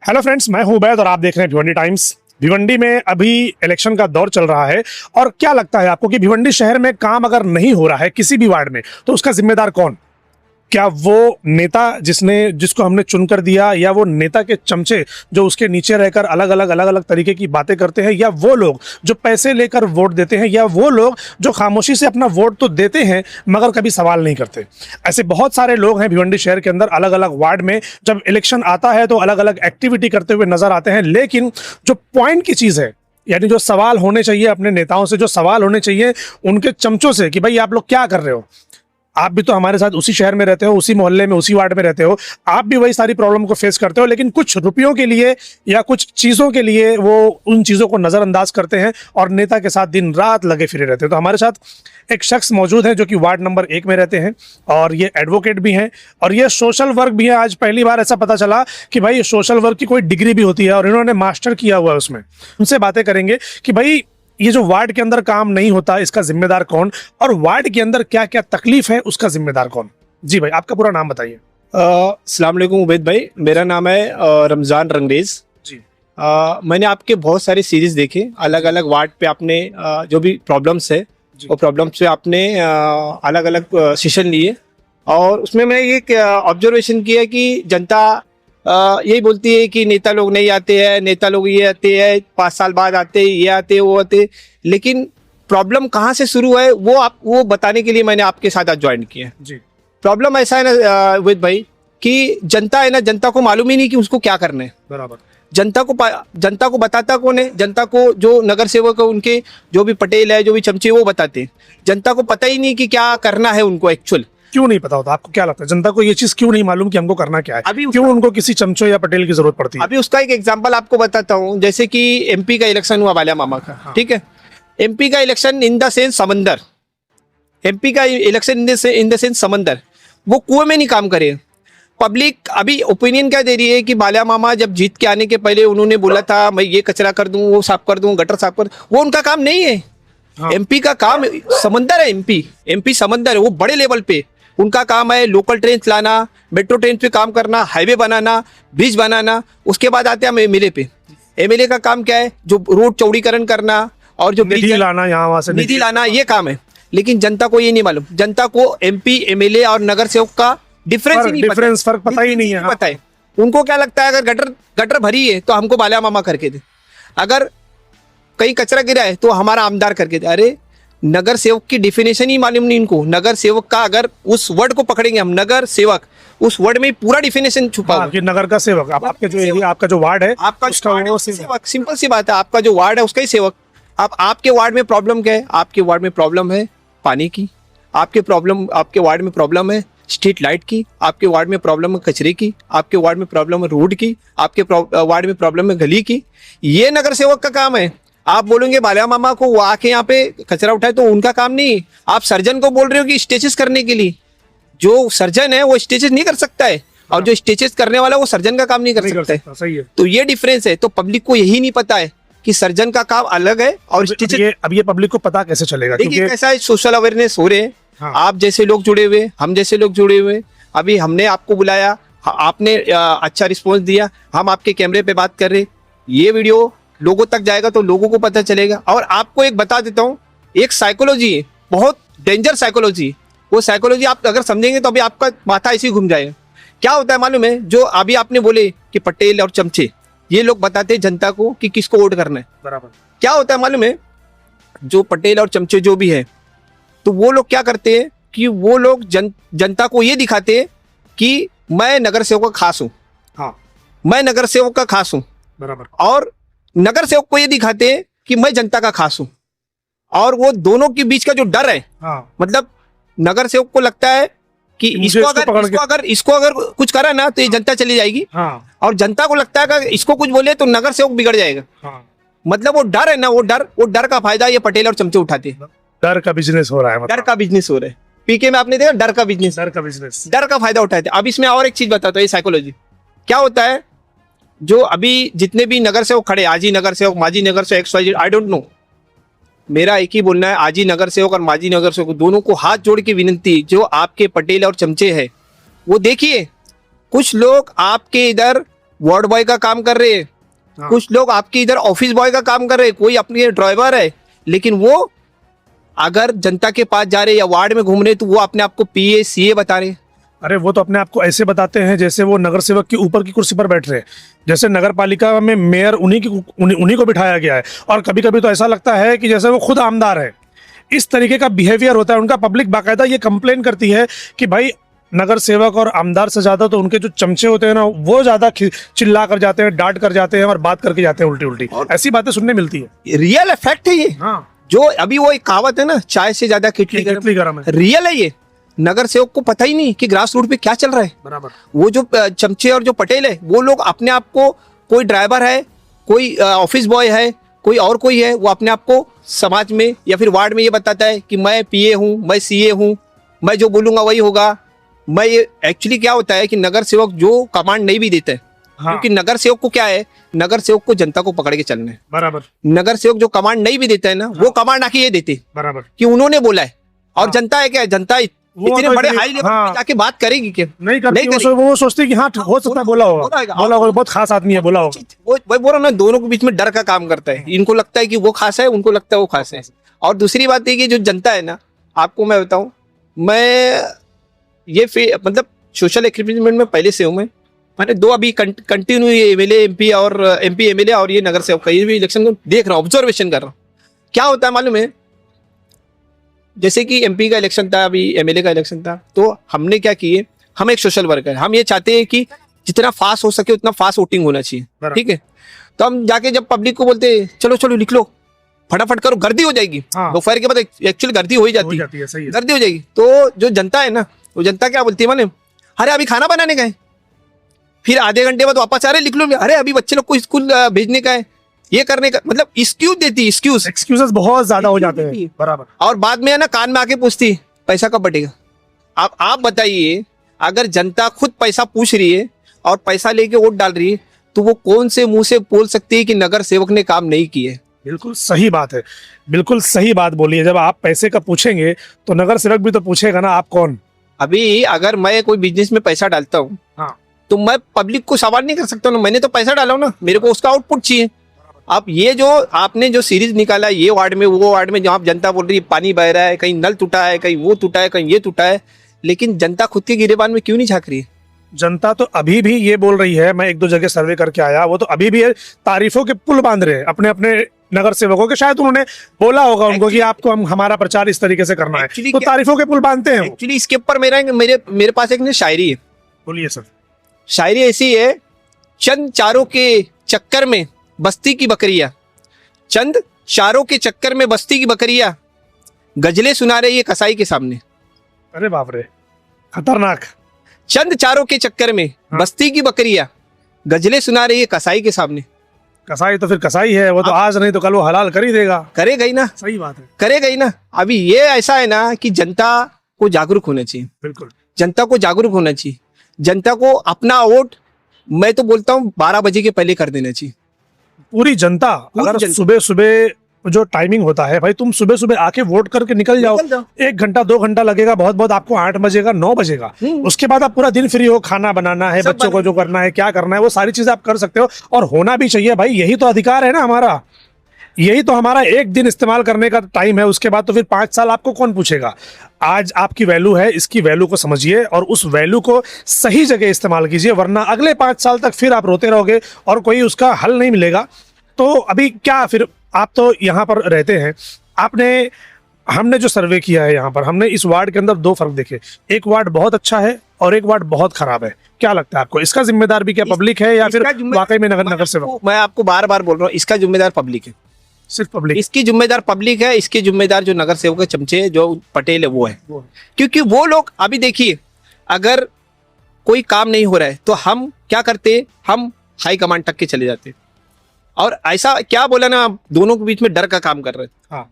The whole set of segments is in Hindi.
हेलो फ्रेंड्स, मैं हूं उबैद और आप देख रहे हैं भिवंडी टाइम्स। भिवंडी में अभी इलेक्शन का दौर चल रहा है और क्या लगता है आपको कि भिवंडी शहर में काम अगर नहीं हो रहा है किसी भी वार्ड में तो उसका जिम्मेदार कौन? क्या वो नेता जिसको हमने चुनकर दिया, या वो नेता के चमचे जो उसके नीचे रहकर अलग अलग तरीके की बातें करते हैं, या वो लोग जो पैसे लेकर वोट देते हैं, या वो लोग जो खामोशी से अपना वोट तो देते हैं मगर कभी सवाल नहीं करते? ऐसे बहुत सारे लोग हैं भिवंडी शहर के अंदर। अलग अलग वार्ड में जब इलेक्शन आता है तो अलग अलग एक्टिविटी करते हुए नजर आते हैं, लेकिन जो पॉइंट की चीज़ है, यानी जो सवाल होने चाहिए अपने नेताओं से, जो सवाल होने चाहिए उनके चमचों से कि भाई आप लोग क्या कर रहे हो, आप भी तो हमारे साथ उसी शहर में रहते हो, उसी मोहल्ले में, उसी वार्ड में रहते हो, आप भी वही सारी प्रॉब्लम को फेस करते हो, लेकिन कुछ रुपयों के लिए या कुछ चीज़ों के लिए वो उन चीज़ों को नज़रअंदाज करते हैं और नेता के साथ दिन रात लगे फिरे रहते हैं। तो हमारे साथ एक शख्स मौजूद है जो कि वार्ड नंबर 1 में रहते हैं और ये एडवोकेट भी हैं और ये सोशल वर्क भी है। आज पहली बार ऐसा पता चला कि भाई सोशल वर्क की कोई डिग्री भी होती है और इन्होंने मास्टर किया हुआ है उसमें। उनसे बातें करेंगे कि भाई ये जो वार्ड के अंदर काम नहीं होता इसका जिम्मेदार कौन, और वार्ड के अंदर क्या क्या तकलीफ है उसका जिम्मेदार कौन। जी भाई, आपका पूरा नाम बताइए। अस्सलाम वालेकुम उबैद भाई, मेरा नाम है रमज़ान रंगरेज जी। मैंने आपके बहुत सारे सीरीज देखे, अलग अलग वार्ड पे आपने जो भी प्रॉब्लम्स है वो प्रॉब्लम्स पे आपने अलग अलग सेशन लिए और उसमें मैं ये ऑब्जर्वेशन किया कि जनता यही बोलती है कि नेता लोग नहीं आते हैं, नेता लोग ये आते हैं 5 साल बाद आते, ये आते वो आते, लेकिन प्रॉब्लम कहाँ से शुरू है वो बताने के लिए मैंने आपके साथ आज ज्वाइन किया जी। प्रॉब्लम ऐसा है ना विद भाई कि जनता है ना, जनता को मालूम ही नहीं कि उसको क्या करना है। बराबर। जनता को बताता कौन है? जनता को जो नगर सेवक है, उनके जो भी पटेल है, जो भी चमचे, वो बताते हैं। जनता को पता ही नहीं कि क्या करना है उनको एक्चुअल। क्यों नहीं पता होता? आपको क्या लगता है जनता को ये चीज क्यों नहीं मालूम कि हमको करना क्या है? अभी क्यों उनको किसी चमचो या पटेल की जरूरत पड़ती है? अभी उसका एक एग्जांपल आपको बताता हूँ। जैसे कि एमपी का इलेक्शन हुआ बालिया मामा का, ठीक है। एमपी का इलेक्शन इन द सेंस समंदर, एमपी का इलेक्शन इन द सेंस समंदर, वो कुएं में नहीं काम करे। पब्लिक अभी ओपिनियन क्या दे रही है कि बालिया मामा जब जीत के आने के पहले उन्होंने बोला था मैं ये कचरा कर दूं, वो साफ कर दूं, गटर साफ कर, वो उनका काम नहीं है। एमपी का काम समंदर है, एमपी समंदर है, वो बड़े लेवल पे उनका काम है। लोकल ट्रेन चलाना, मेट्रो ट्रेन पे काम करना, हाईवे बनाना, ब्रिज बनाना। उसके बाद आते हैं हम एमएलए पे। एमएलए का काम क्या है? जो रोड चौड़ीकरण करना और जो निधि लाना, यहाँ वहां से निधि लाना, ये काम है। लेकिन जनता को ये नहीं मालूम। जनता को एमपी, एमएलए और नगर सेवक का डिफरेंस फर्क पता ही नहीं है। पता है उनको क्या लगता है अगर गटर भरी है तो हमको बालिया मामा करके दे, अगर कहीं कचरा गिरा है तो हमारा आमदार करके दे। अरे नगर सेवक की डिफिनेशन ही मालूम नहीं इनको। नगर सेवक का अगर उस वर्ड को पकड़ेंगे हम, नगर सेवक, उस वर्ड में पूरा डिफिनेशन छुपा हुआ है। नगर का सेवक, आपके जो एरिया, आपका जो वार्ड है, आपका सेवक, सिंपल सी बात है, आपका जो वार्ड है उसका ही सेवक। आपके वार्ड में प्रॉब्लम क्या है? आपके वार्ड में प्रॉब्लम है पानी की, आपके वार्ड में प्रॉब्लम है स्ट्रीट लाइट की, आपके वार्ड में प्रॉब्लम है कचरे की, आपके वार्ड में प्रॉब्लम है रोड की, आपके वार्ड में प्रॉब्लम है गली की। ये नगर सेवक का काम है। आप बोलेंगे बालिया मामा को वो आके यहाँ पे कचरा उठाए, तो उनका काम नहीं। आप सर्जन को बोल रहे हो कि स्टेचेस करने के लिए, जो सर्जन है वो स्टेचेस नहीं कर सकता है, और जो स्टेचेस करने वाला वो सर्जन का काम नहीं कर सकता है। सही है। तो ये डिफरेंस है। तो पब्लिक को यही नहीं पता है कि सर्जन का काम अलग है और स्टेचेस। अब ये पब्लिक को पता कैसे चलेगा? देखिए कैसा है, सोशल अवेयरनेस हो रहे हैं। आप जैसे लोग जुड़े हुए, हम जैसे लोग जुड़े हुए। अभी हमने आपको बुलाया, आपने अच्छा रिस्पॉन्स दिया, हम आपके कैमरे पे बात कर रहे। ये वीडियो लोगों तक जाएगा तो लोगों को पता चलेगा। और आपको एक बता देता हूँ, एक साइकोलॉजी है, बहुत डेंजर साइकोलॉजी। वो साइकोलॉजी आप अगर समझेंगे तो अभी आपका माथा ऐसे ही घूम जाएगा। क्या होता है मालूम है? जो अभी आपने बोले कि पटेल और चमचे, ये लोग बताते हैं जनता को कि किसको वोट करना है। बराबर। क्या होता है मालूम है? जो पटेल और चमचे जो भी है, तो वो लोग क्या करते हैं कि वो लोग जनता को ये दिखाते हैं कि मैं नगर सेवक का खास हूँ। हाँ, मैं नगर सेवक का खास हूँ। बराबर। और नगर सेवक को ये दिखाते हैं कि मैं जनता का खास हूं। और वो दोनों के बीच का जो डर है, मतलब नगर सेवक को लगता है कि इसको अगर कुछ करा ना तो ये जनता चली जाएगी। और जनता को लगता है कि इसको कुछ बोले तो नगर सेवक बिगड़ जाएगा। मतलब वो डर है ना, वो डर का फायदा ये पटेल और चमचे उठाते हैं। डर का बिजनेस हो रहा है, डर का बिजनेस हो रहा है। पीके में आपने देखा डर का बिजनेस, डर का फायदा उठाते हैं। अब इसमें और एक चीज बताता हूँ, ये साइकोलॉजी क्या होता है। जो अभी जितने भी नगर सेवक खड़े, आजी नगर सेवक, माजी नगर सेवक, XYZ, आई डोंट नो, मेरा एक ही बोलना है, आजी नगर सेवक और माजी नगर सेवक दोनों को हाथ जोड़ के विनती, जो आपके पटेल और चमचे हैं वो देखिए, कुछ लोग आपके इधर वार्ड बॉय का काम कर रहे हैं, हाँ। कुछ लोग आपके इधर ऑफिस बॉय का काम कर रहे हैं, कोई अपनी ड्राइवर है, लेकिन वो अगर जनता के पास जा रहे या वार्ड में घूम रहे तो वो अपने आप को पीए सीए बता रहे हैं। अरे वो तो अपने आप को ऐसे बताते हैं जैसे वो नगर सेवक के ऊपर की कुर्सी पर बैठ रहे हैं, जैसे नगर पालिका में मेयर उन्हीं को बिठाया गया है, और कभी कभी तो ऐसा लगता है कि जैसे वो खुद आमदार है। इस तरीके का बिहेवियर होता है उनका। पब्लिक बाकायदा ये कंप्लेन करती है कि भाई नगर सेवक और आमदार से ज्यादा तो उनके जो चमचे होते हैं ना, वो ज्यादा चिल्ला कर जाते हैं, डांट कर जाते हैं और बात करके जाते हैं उल्टी उल्टी। ऐसी बातें सुनने मिलती है। रियल इफेक्ट है ये। हाँ, जो अभी वो एक कहावत है ना, चाय से ज्यादा कितली गर्म है। रियल है ये। नगर सेवक को पता ही नहीं कि ग्रास रूट पे क्या चल रहा है। बराबर। वो जो चमचे और जो पटेल है, वो लोग अपने आप को, कोई ड्राइवर है, कोई ऑफिस बॉय है, कोई और कोई है, वो अपने आप को समाज में या फिर वार्ड में ये बताता है कि मैं पीए हूँ, मैं सीए हूँ, मैं जो बोलूंगा वही होगा। मैं ये एक्चुअली क्या होता है कि नगर सेवक जो कमांड नहीं भी देते हैं, हाँ। क्योंकि नगर सेवक को क्या है, नगर सेवक को जनता को पकड़ के चलना है। बराबर। नगर सेवक जो कमांड नहीं भी देता है ना, वो कमांड आके ये देते बराबर कि उन्होंने बोला है। और हाँ। जनता है क्या, जनता इतने तो बड़े ये- हाई लेवल हाँ। पे जाके बात करेगी क्या? नहीं करती। नहीं करेगी। वो सोचती है कि हाँ हो सकता है बोला होगा, बोला होगा, बहुत खास आदमी है, बोला होगा। वो बोल रहा ना, दोनों के बीच में डर का काम करता है। इनको लगता है कि वो खास है, उनको लगता है वो खास है। और दूसरी बात ये कि जो जनता है ना, आपको मैं बताऊं, मैं ये मतलब सोशल एक्टिविटी में पहले से हूँ। मैंने दो अभी कंटिन्यू एमएलए एमपी और एमपी एमएलए और ये नगर सेवक का ये भी इलेक्शन को देख रहा हूँ, ऑब्जर्वेशन कर रहा हूँ। क्या होता है मालूम है, जैसे कि एमपी का इलेक्शन था, अभी एमएलए का इलेक्शन था, तो हमने क्या किए, हम एक सोशल वर्कर, हम ये चाहते हैं कि जितना फास्ट हो सके उतना फास्ट वोटिंग होना चाहिए, ठीक है। तो हम जाके जब पब्लिक को बोलते चलो चलो लिख लो, फटाफट करो, गर्दी हो जाएगी। हाँ। दोपहर के बाद एक्चुअली गर्दी हो ही जाती है, सही है। गर्दी हो जाएगी। तो जो जनता है ना, वो जनता क्या बोलती है माने, अरे अभी खाना बनाने का है, फिर आधे घंटे बाद वापस आ रहे लिख लो, अरे अभी बच्चे लोग को स्कूल भेजने का है, ये करने का, मतलब एक्सक्यूज देती, एक्सक्यूजेस बहुत ज्यादा हो जाते हैं। बराबर। और बाद में है ना कान में आके पूछती पैसा कब बटेगा। आप बताइए, अगर जनता खुद पैसा पूछ रही है और पैसा लेके वोट डाल रही है, तो वो कौन से मुंह से बोल सकती है कि नगर सेवक ने काम नहीं किए। बिल्कुल सही बात है, बिल्कुल सही बात बोली है। जब आप पैसे का पूछेंगे तो नगर सेवक भी तो पूछेगा ना, आप कौन। अभी अगर मैं कोई बिजनेस में पैसा डालता हूँ, हाँ। तो मैं पब्लिक को सवाल नहीं कर सकता ना, मैंने तो पैसा डाला हूं ना, मेरे को उसका आउटपुट चाहिए। आप ये जो आपने जो सीरीज निकाला, ये वार्ड में वो वार्ड में, जहाँ जनता बोल रही है पानी बह रहा है, कहीं नल टूटा है, कहीं वो टूटा है, कहीं ये टूटा है, लेकिन जनता खुद के गिरेबान में क्यों नहीं झांक रही है? जनता तो अभी भी ये बोल रही है, मैं एक दो जगह सर्वे करके आया, वो तो अभी भी तारीफों के पुल बांध रहे हैं अपने अपने नगर सेवकों के। शायद उन्होंने बोला होगा उनको कि आपको हमारा प्रचार इस तरीके से करना है, तो तारीफों के पुल बांधते हैं। एक्चुअली इसके ऊपर मेरे पास एक शायरी है। बोलिए सर। शायरी ऐसी है, चंद चारों के चक्कर में बस्ती की बकरियां, चंद चारों के चक्कर में बस्ती की बकरियां, गजले सुना रही है कसाई के सामने। अरे बाप रे, खतरनाक। चंद चारों के चक्कर में बस्ती की बकरियां, गजले सुना रही है कसाई के सामने। कसाई तो फिर कसाई है, वो तो आज नहीं तो कल वो हलाल कर ही देगा। करेगा ही ना, सही बात है, करेगा ही ना। अभी ये ऐसा है ना कि जनता को जागरूक होना चाहिए, बिल्कुल जनता को जागरूक होना चाहिए। जनता को अपना वोट, मैं तो बोलता हूँ 12 बजे के पहले कर देना चाहिए। पूरी जनता, अगर सुबह सुबह जो टाइमिंग होता है भाई, तुम सुबह सुबह आके वोट करके निकल जाओ। 1 घंटा 2 घंटा लगेगा, बहुत बहुत आपको 8 बजेगा 9 बजेगा, उसके बाद आप पूरा दिन फ्री हो, खाना बनाना है, बच्चों को जो करना है, क्या करना है, वो सारी चीजें आप कर सकते हो। और होना भी चाहिए भाई, यही तो अधिकार है ना हमारा, यही तो हमारा एक दिन इस्तेमाल करने का टाइम है। उसके बाद तो फिर 5 साल आपको कौन पूछेगा। आज आपकी वैल्यू है, इसकी वैल्यू को समझिए और उस वैल्यू को सही जगह इस्तेमाल कीजिए, वरना अगले 5 साल तक फिर आप रोते रहोगे और कोई उसका हल नहीं मिलेगा। तो अभी क्या, फिर आप तो यहाँ पर रहते हैं, हमने जो सर्वे किया है यहाँ पर, हमने इस वार्ड के अंदर 2 फर्क देखे। एक वार्ड बहुत अच्छा है और एक वार्ड बहुत खराब है। क्या लगता है आपको, इसका जिम्मेदार भी क्या पब्लिक है या फिर वाकई में नगर सेवक? मैं आपको बार बार बोल रहा हूँ, इसका जिम्मेदार पब्लिक है, सिर्फ पब्लिक। इसकी जिम्मेदार पब्लिक है, इसके जिम्मेदार जो नगर सेवक के चमचे जो पटेल है वो है। क्योंकि वो लोग, अभी देखिए, अगर कोई काम नहीं हो रहा है तो हम क्या करते, हम हाई कमांड तक के चले जाते। और ऐसा क्या बोला ना, दोनों के बीच में डर का काम कर रहे हैं। हाँ।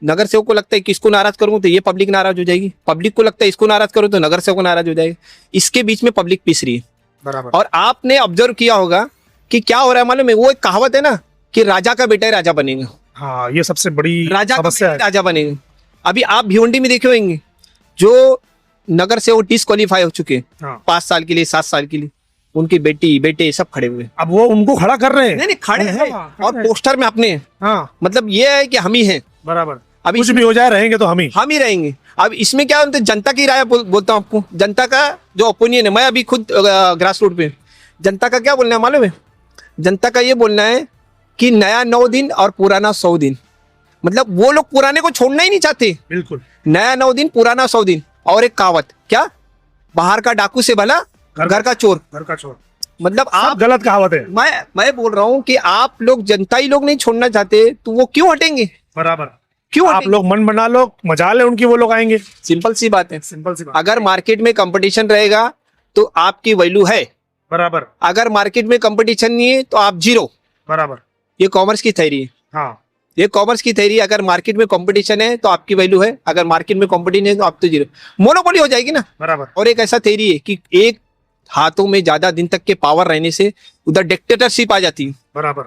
नगर सेवक को लगता है कि इसको नाराज करूं तो ये पब्लिक नाराज हो जाएगी, पब्लिक को लगता है इसको नाराज करूं तो नगर सेवक नाराज हो जाएगा। इसके बीच में पब्लिक पिस रही है। बराबर। और आपने ऑब्जर्व किया होगा कि क्या हो रहा है मालूम है, वो एक कहावत है ना कि राजा का बेटा ही राजा बनेगा। हाँ, ये सबसे बड़ी राजा का समस्या बेटा है। राजा बनेगा। अभी आप भिवंडी में देखे होंगे, जो नगर सेवक डिस्क्वालीफाई हो चुके हैं हाँ। 5 साल के लिए, 7 साल के लिए, उनकी बेटी बेटे सब खड़े हुए हैं। अब वो उनको खड़ा कर रहे हैं। नहीं नहीं खड़े हैं हाँ, और पोस्टर में अपने हाँ मतलब ये है कि हम ही हैं, बराबर। अभी कुछ भी हो जाए रहेंगे तो हम ही रहेंगे। अब इसमें क्या होता है, जनता की राय बोलता हूँ आपको, जनता का जो ओपिनियन है, मैं अभी खुद ग्रास रूट पे, जनता का क्या बोलना है मालूम है? जनता का ये बोलना है कि नया 9 दिन और पुराना 100 दिन, मतलब वो लोग पुराने को छोड़ना ही नहीं चाहते। बिल्कुल। नया 9 दिन पुराना 100 दिन। और एक कहावत, क्या, बाहर का डाकू से भला घर का चोर। घर का चोर, मतलब आप आप, गलत कहावत है। मैं बोल रहा हूँ कि आप लोग, जनता ही लोग नहीं छोड़ना चाहते तो वो क्यों हटेंगे? बराबर। क्यों आप लोग मन बना लो, मजाल है उनकी, वो लोग आएंगे। सिंपल सी बात है। सिंपल सी बात। अगर मार्केट में कंपटीशन रहेगा तो आपकी वैल्यू है, बराबर। अगर मार्केट में कंपटीशन नहीं है तो आप जीरो। बराबर। ये कॉमर्स की थ्योरी है। हाँ, ये कॉमर्स की थ्योरी, अगर मार्केट में कंपटीशन है तो आपकी वैल्यू है, अगर मार्केट में कंपटीशन है तो आप तो जीरो, मोनोपोली हो जाएगी ना। बराबर। और एक ऐसा थ्योरी है कि एक हाथों में ज्यादा दिन तक के पावर रहने से उधर डिक्टेटरशिप आ जाती है। बराबर।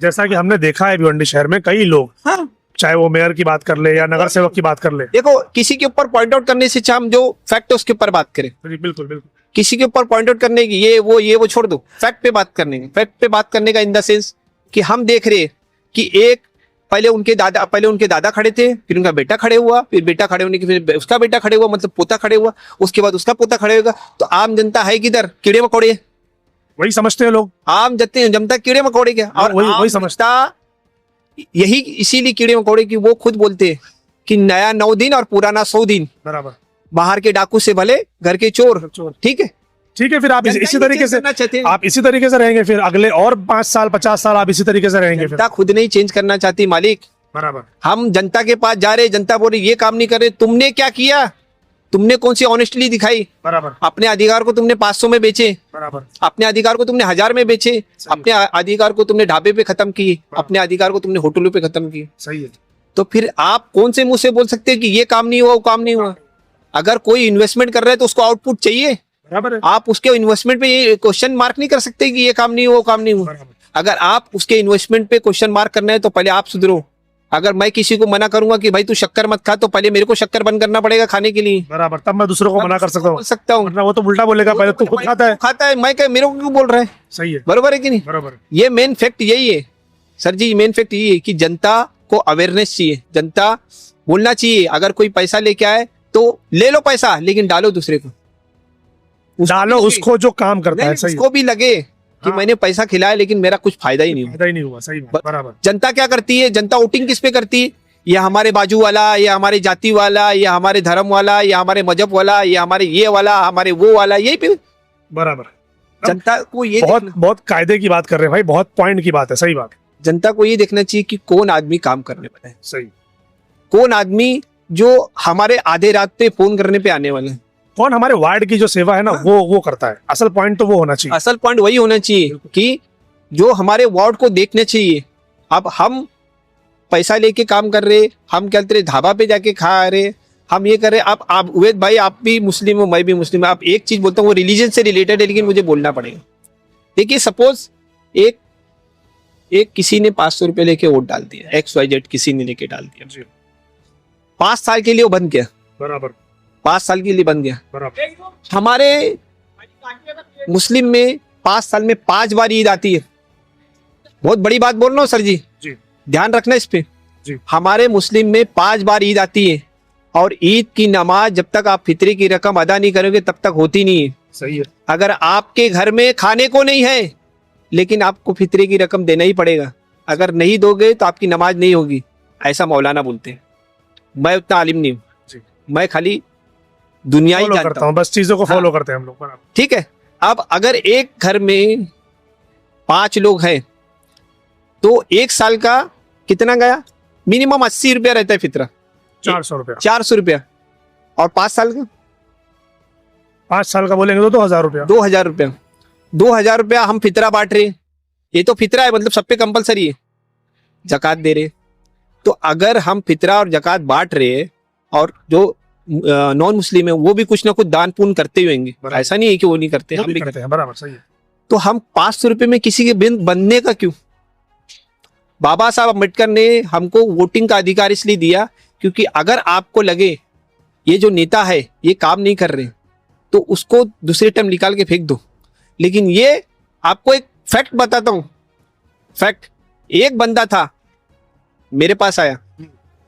जैसा कि हमने देखा है भिवंडी शहर में कई लोग, हाँ, चाहे वो मेयर की बात कर ले या नगर सेवक की बात कर ले। देखो किसी के ऊपर पॉइंट आउट करने से अच्छा हम जो फैक्ट है उसके ऊपर बात करें। बिल्कुल बिल्कुल। किसी के ऊपर पॉइंट आउट करने की ये वो छोड़ दो, फैक्ट पे बात करने की। फैक्ट पे बात करने का इन द सेंस कि हम देख रहे हैं कि एक पहले उनके दादा खड़े थे, फिर उनका बेटा खड़े हुआ, फिर बेटा खड़े होने के फिर उसका बेटा खड़े हुआ, मतलब पोता खड़े हुआ, उसके बाद उसका पोता खड़े होगा। तो आम जनता है किधर? कीड़े मकोड़े। वही समझते हैं लोग। आम जनता कीड़े मकोड़े क्या, और वही समझता। यही इसीलिए कीड़े मकोड़े की वो खुद बोलते हैं कि नया 9 दिन और पुराना 100 दिन। बराबर। बाहर के डाकू से भले घर के चोर। ठीक है, ठीक है, फिर आप इसी तरीके से आप इसी तरीके से रहेंगे, फिर अगले और 5 साल 50 साल आप इसी तरीके से रहेंगे। जनता खुद नहीं चेंज करना चाहती मालिक। बराबर। हम जनता के पास जा रहे, जनता बोल रही ये काम नहीं कर रहे, तुमने क्या किया? तुमने कौन सी ऑनेस्टली दिखाई? बराबर। अपने अधिकार को तुमने 500 में बेचे, बराबर। अपने अधिकार को तुमने 1000 में बेचे, अपने अधिकार को तुमने ढाबे पे खत्म किए, अपने अधिकार को तुमने होटलों पे खत्म किए। सही है। तो फिर आप कौन से मुंह से बोल सकते हैं कि ये काम नहीं हुआ, वो काम नहीं हुआ? अगर कोई इन्वेस्टमेंट कर रहा है तो उसको आउटपुट चाहिए। बराबर है। आप उसके इन्वेस्टमेंट पे ये क्वेश्चन मार्क नहीं कर सकते कि ये काम नहीं हुआ, वो काम नहीं हुआ। अगर आप उसके इन्वेस्टमेंट पे क्वेश्चन मार्क करना है तो पहले आप सुधरो। अगर मैं किसी को मना करूंगा कि भाई तू शक्कर मत खा, तो पहले मेरे को शक्कर बंद करना पड़ेगा खाने के लिए। बराबर, तब मैं दूसरों को मना कर सकता हूँ। बोल सकता हूँ, वरना वो तो उल्टा बोलेगा, पहले तू खुद खाता है। मैं क्या, मेरे को क्यों बोल रहा है? सही है। बरोबर है कि नहीं? बराबर। ये मेन फैक्ट यही है सर जी, मेन फैक्ट यही है कि जनता को अवेयरनेस चाहिए, जनता बोलना चाहिए। अगर कोई पैसा लेके आए तो ले लो पैसा, लेकिन डालो दूसरे को, डालो उसको जो काम करता है। सही उसको भी लगे कि हाँ। मैंने पैसा खिलाया लेकिन मेरा कुछ फायदा ही नहीं हुआ। फायदा ही नहीं हुआ। सही बात। बराबर। जनता क्या करती है? जनता वोटिंग किस पे करती है? ये हमारे बाजू वाला, ये हमारे जाति वाला, ये हमारे धर्म वाला, ये हमारे मजहब वाला, ये हमारे ये वाला, हमारे वो वाला, यही पे बराबर। जनता को ये बहुत कायदे की बात कर रहे हैं भाई, बहुत पॉइंट की बात है। सही बात। जनता को ये देखना चाहिए कि कौन आदमी काम करने वाला है, सही। कौन आदमी जो हमारे आधे रात पे फोन करने पे आने वाले हैं, कौन हमारे वार्ड की जो सेवा है ना वो करता है। असल पॉइंट तो वो होना चाहिए। असल पॉइंट वही होना चाहिए कि जो हमारे वार्ड को देखना चाहिए। अब हम पैसा लेके काम कर रहे, हम क्या करते, ढाबा पे जाके खा रहे, हम ये कर रहे। अब आप उवैद भाई, आप भी मुस्लिम हो, मैं भी मुस्लिम हूं। आप एक चीज बोलता हूँ, वो रिलीजन से रिलेटेड है, लेकिन मुझे बोलना पड़ेगा। देखिए सपोज एक किसी ने 500 रुपए लेके वोट डाल दिया, XYZ किसी ने लेके डाल दिया, 5 साल के लिए वो बन गया। बराबर। 5 साल के लिए बन गया। बराबर। हमारे मुस्लिम में 5 साल में 5 बार ईद आती है। बहुत बड़ी बात बोल रहा हूँ सर जी, ध्यान रखना इस पे। हमारे मुस्लिम में 5 बार ईद आती है, और ईद की नमाज जब तक आप फितरे की रकम अदा नहीं करोगे तब तक होती नहीं है। सही है। अगर आपके घर में खाने को नहीं है, लेकिन आपको फितरे की रकम देना ही पड़ेगा। अगर नहीं दोगे तो आपकी नमाज नहीं होगी, ऐसा मौलाना बोलते हैं। मैं उतना आलिम नहीं हूँ, मैं खाली दुनिया ही जानता हूँ, बस चीजों को फॉलो करते हैं हम लोग। ठीक है। अब अगर एक घर में 5 लोग हैं तो 1 साल का कितना गया? मिनिमम 80 रुपया रहता है फितरा। 400 रुपया। 400 रुपया। और 5 साल का? 5 साल का बोलेंगे तो 2000 रुपया। 2000 रुपया। 2000 रुपया हम फितरा बांट रहे। ये तो फितरा है, मतलब सब पे कंपलसरी है। जकात दे रहे। तो अगर हम फितरा और जकात बांट रहे, और जो नॉन मुस्लिम है वो भी कुछ ना कुछ दान पुण्य करते ही होंगे, ऐसा नहीं है कि वो नहीं करते, हम भी करते हैं। बराबर। सही है। तो हम 500 रुपए में किसी के बिन बनने का क्यों? बाबा साहब अम्बेडकर ने हमको वोटिंग का अधिकार इसलिए दिया क्योंकि अगर आपको लगे ये जो नेता है ये काम नहीं कर रहे, तो उसको दूसरे टर्म निकाल के फेंक दो। लेकिन ये आपको एक फैक्ट बताता हूं, फैक्ट। एक बंदा था मेरे पास आया,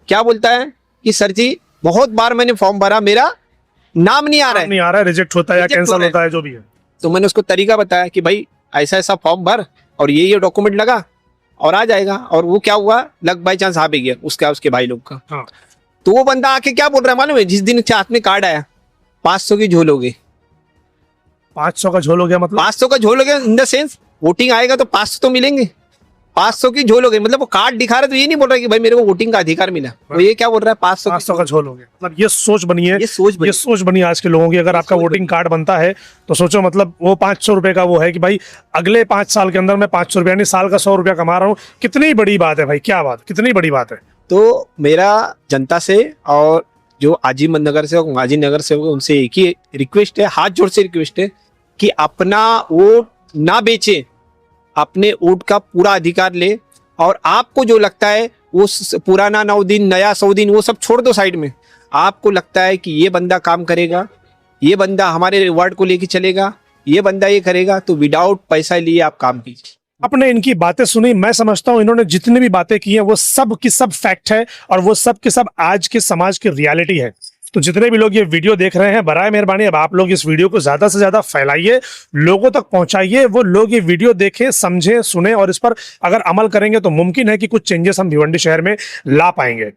क्या बोलता है कि सर जी बहुत बार मैंने फॉर्म भरा, मेरा नाम नहीं आ रहा है, नहीं आ रहा है, रिजेक्ट होता है या Reject कैंसिल हो रहा है। होता है, जो भी है। तो मैंने उसको तरीका बताया कि भाई ऐसा ऐसा फॉर्म भर और ये डॉक्यूमेंट लगा और आ जाएगा। और वो क्या हुआ, लक बाई चांस आ भी गया उसके भाई लोग का। हाँ। तो वो बंदा आके क्या बोल रहा है मालूम है, जिस दिन उसके हाथ में कार्ड आया 500 की झोल हो गई। 500 का झोल हो गया मतलब? 500 का झोल हो गया इन द सेंस वोटिंग आएगा तो 500 तो मिलेंगे, 500 की झोल हो गई। मतलब वो कार्ड दिखा रहा है तो ये नहीं बोल रहा है कि भाई मेरे को वोटिंग का अधिकार मिला, वो ये क्या बोल रहा है 500 का झोल हो गया। मतलब ये सोच बनी है, ये सोच बनी। ये सोच बनी है आज के लोगों की। अगर आपका सोच वोटिंग कार्ड बनता है तो सोचो, मतलब वो 500 रुपए का वो है कि भाई अगले 5 साल के अंदर मैं 500 रुपया यानी साल का 100 रुपया कमा रहा हूँ। कितनी बड़ी बात है भाई, क्या बात, कितनी बड़ी बात है। तो मेरा जनता से और जो आजीवन नगर से और गाजी नगर से उनसे एक ही रिक्वेस्ट है, हाथ जोड़ से रिक्वेस्ट है कि अपना वोट ना बेचे, अपने वोट का पूरा अधिकार ले। और आपको जो लगता है वो पुराना 9 दिन नया 100 दिन वो सब छोड़ दो साइड में। आपको लगता है कि ये बंदा काम करेगा, ये बंदा हमारे वार्ड को लेके चलेगा, ये बंदा ये करेगा, तो विदाउट पैसा लिए आप काम कीजिए। आपने इनकी बातें सुनी, मैं समझता हूं इन्होंने जितनी भी बातें की हैं वो सब की सब फैक्ट है और वो सब के सब आज के समाज की रियलिटी है। तो जितने भी लोग ये वीडियो देख रहे हैं, बराए मेहरबानी अब आप लोग इस वीडियो को ज्यादा से ज्यादा फैलाइए, लोगों तक पहुंचाइए। वो लोग ये वीडियो देखें, समझें, सुने और इस पर अगर अमल करेंगे तो मुमकिन है कि कुछ चेंजेस हम भिवंडी शहर में ला पाएंगे।